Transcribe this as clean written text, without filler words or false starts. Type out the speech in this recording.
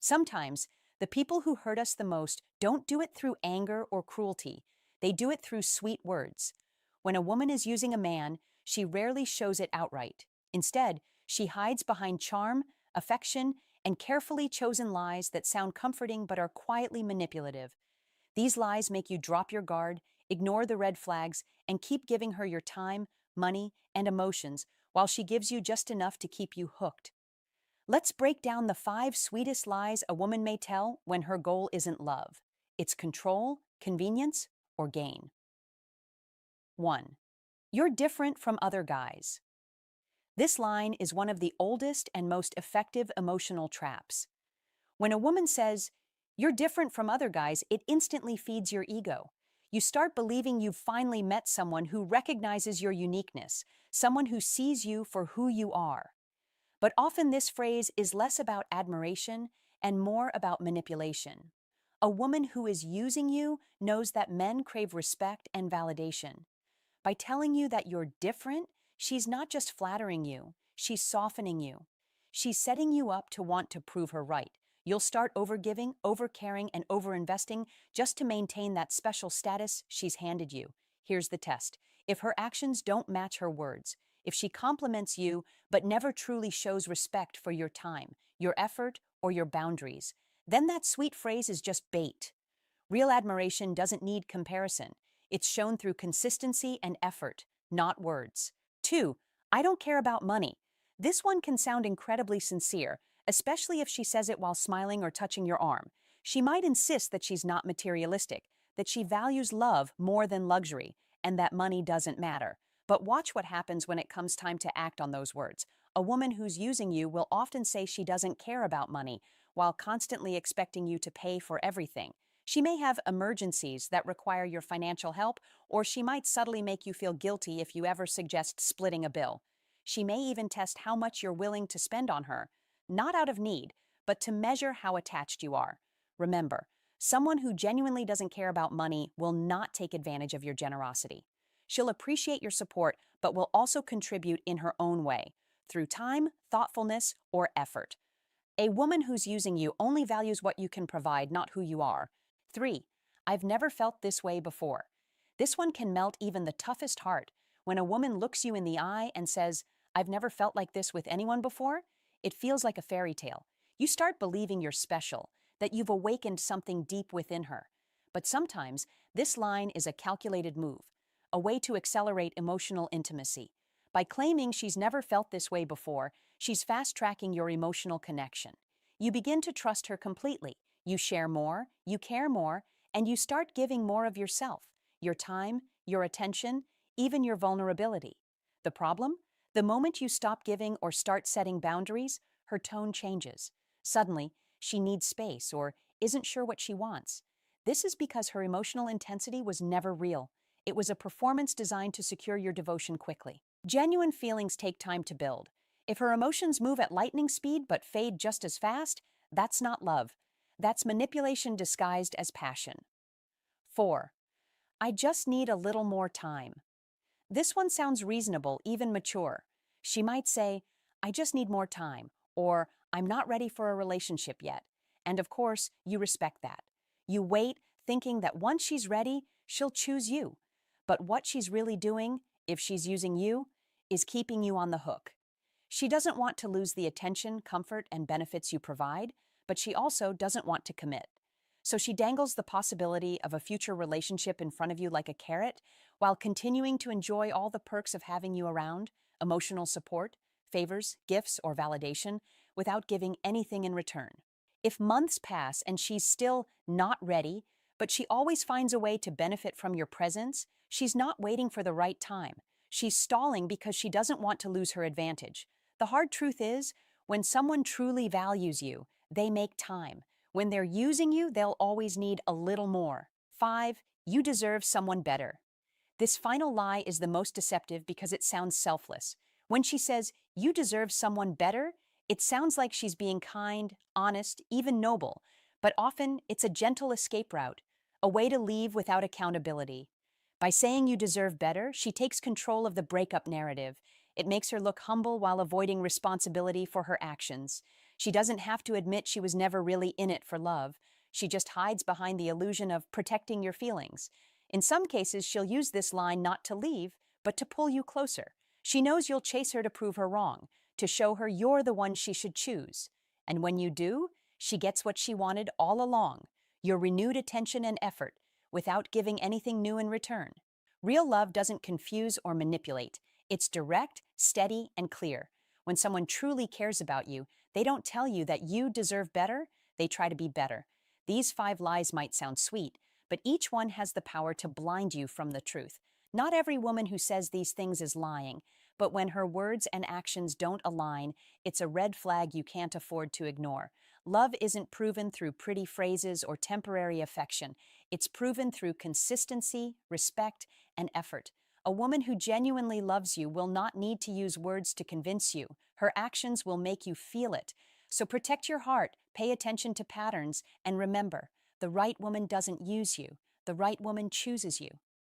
Sometimes, the people who hurt us the most don't do it through anger or cruelty. They do it through sweet words. When a woman is using a man, she rarely shows it outright. Instead, she hides behind charm, affection, and carefully chosen lies that sound comforting but are quietly manipulative. These lies make you drop your guard, ignore the red flags, and keep giving her your time, money, and emotions while she gives you just enough to keep you hooked. Let's break down the 5 sweetest lies a woman may tell when her goal isn't love. It's control, convenience, or gain. 1. You're different from other guys. This line is one of the oldest and most effective emotional traps. When a woman says, "You're different from other guys," it instantly feeds your ego. You start believing you've finally met someone who recognizes your uniqueness, someone who sees you for who you are. But often this phrase is less about admiration and more about manipulation. A woman who is using you knows that men crave respect and validation. By telling you that you're different, she's not just flattering you, she's softening you. She's setting you up to want to prove her right. You'll start overgiving, overcaring, and overinvesting just to maintain that special status she's handed you. Here's the test. If her actions don't match her words, if she compliments you but never truly shows respect for your time, your effort, or your boundaries, then that sweet phrase is just bait. Real admiration doesn't need comparison. It's shown through consistency and effort, not words. 2. I don't care about money. This one can sound incredibly sincere, especially if she says it while smiling or touching your arm. She might insist that she's not materialistic, that she values love more than luxury, and that money doesn't matter. But watch what happens when it comes time to act on those words. A woman who's using you will often say she doesn't care about money, while constantly expecting you to pay for everything. She may have emergencies that require your financial help, or she might subtly make you feel guilty if you ever suggest splitting a bill. She may even test how much you're willing to spend on her, not out of need, but to measure how attached you are. Remember, someone who genuinely doesn't care about money will not take advantage of your generosity. She'll appreciate your support, but will also contribute in her own way, through time, thoughtfulness, or effort. A woman who's using you only values what you can provide, not who you are. 3. I've never felt this way before. This one can melt even the toughest heart. When a woman looks you in the eye and says, "I've never felt like this with anyone before," it feels like a fairy tale. You start believing you're special, that you've awakened something deep within her. But sometimes, this line is a calculated move, a way to accelerate emotional intimacy. By claiming she's never felt this way before, she's fast-tracking your emotional connection. You begin to trust her completely. You share more, you care more, and you start giving more of yourself, your time, your attention, even your vulnerability. The problem? The moment you stop giving or start setting boundaries, her tone changes. Suddenly, she needs space or isn't sure what she wants. This is because her emotional intensity was never real. It was a performance designed to secure your devotion quickly. Genuine feelings take time to build. If her emotions move at lightning speed but fade just as fast, that's not love. That's manipulation disguised as passion. 4. I just need a little more time. This one sounds reasonable, even mature. She might say, "I just need more time," or "I'm not ready for a relationship yet." And of course, you respect that. You wait, thinking that once she's ready, she'll choose you. But what she's really doing, if she's using you, is keeping you on the hook. She doesn't want to lose the attention, comfort, and benefits you provide, but she also doesn't want to commit. So she dangles the possibility of a future relationship in front of you like a carrot, while continuing to enjoy all the perks of having you around, emotional support, favors, gifts, or validation, without giving anything in return. If months pass and she's still not ready, but she always finds a way to benefit from your presence, she's not waiting for the right time. She's stalling because she doesn't want to lose her advantage. The hard truth is, when someone truly values you, they make time. When they're using you, they'll always need a little more. 5. You deserve someone better. This final lie is the most deceptive because it sounds selfless. When she says, "You deserve someone better," it sounds like she's being kind, honest, even noble. But often, it's a gentle escape route, a way to leave without accountability. By saying you deserve better, she takes control of the breakup narrative. It makes her look humble while avoiding responsibility for her actions. She doesn't have to admit she was never really in it for love. She just hides behind the illusion of protecting your feelings. In some cases, she'll use this line not to leave, but to pull you closer. She knows you'll chase her to prove her wrong, to show her you're the one she should choose. And when you do, she gets what she wanted all along, your renewed attention and effort, without giving anything new in return. Real love doesn't confuse or manipulate. It's direct, steady, and clear. When someone truly cares about you, they don't tell you that you deserve better, they try to be better. These 5 lies might sound sweet, but each one has the power to blind you from the truth. Not every woman who says these things is lying, but when her words and actions don't align, it's a red flag you can't afford to ignore. Love isn't proven through pretty phrases or temporary affection. It's proven through consistency, respect, and effort. A woman who genuinely loves you will not need to use words to convince you. Her actions will make you feel it. So protect your heart, pay attention to patterns, and remember, the right woman doesn't use you. The right woman chooses you.